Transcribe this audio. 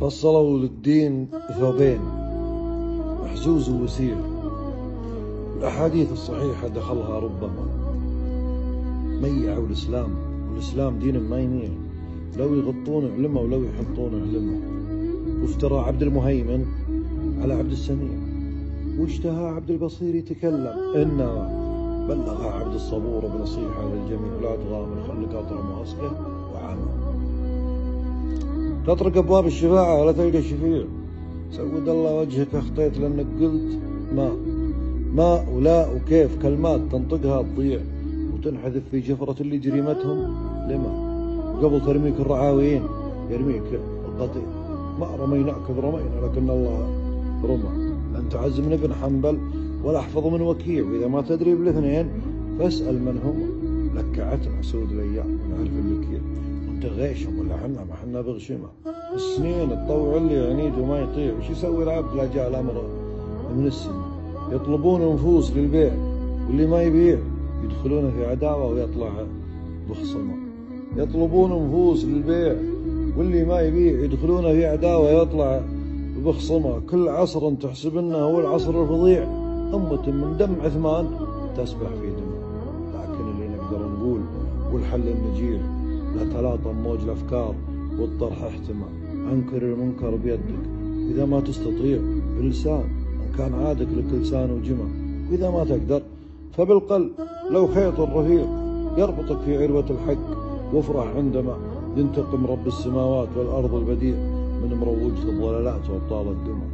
فصلوا للدين ثوبين، محزوز ووسيل. الأحاديث الصحيحة دخلها ربما ميعوا الإسلام، والإسلام دين ما يميع، لو يغطون علمه ولو يحطون علمه. وافترى عبد المهيمن على عبد السميع، واجتهى عبد البصير يتكلم، إنما بلغ عبد الصبور بنصيحة للجميع: لا تغامر، خلك أطرع ماسكه وعامه. تطرق أبواب الشفاعة ولا تلقى شفيع. سود الله وجهك، أخطيت لأنك قلت ما ولا وكيف، كلمات تنطقها تضيع وتنحذف في جفرة اللي جريمتهم لما. وقبل ترميك الرعاويين يرميك القطيع. ما رميناك برمينا لكن الله رمى. لن تعز من ابن حنبل ولا احفظ من وكيع، وإذا ما تدري بالاثنين فاسأل من هم. لكعتنا سود الأيام ونعرف اللي كيف، وانت غيشهم ولا حنا ما حنا بغشمه. السنين تطوع اللي يعنيد وما يطيع، وش يسوي العبد لا جاء الأمر من السنة؟ يطلبون نفوس للبيع، واللي ما يبيع يدخلونه في عداوة ويطلع بخصمه. يطلبون نفوس للبيع، واللي ما يبيع يدخلونه في عداوة ويطلع بخصمه. كل عصر تحسب انه هو العصر الفظيع، أمة من دم عثمان تسبح في دمه. لكن اللي نقدر نقول والحل النجيل: لا تلاطم موج الأفكار والطرح احتمى. أنكر المنكر بيدك، إذا ما تستطيع بلسان، إن كان عادك لك لسان وجمع. وإذا ما تقدر فبالقلب، لو خيط الرفيق يربطك في عروة الحق. وافرح عندما ينتقم رب السماوات والأرض البديع من مروجة الضلالات وأبطال الدمى.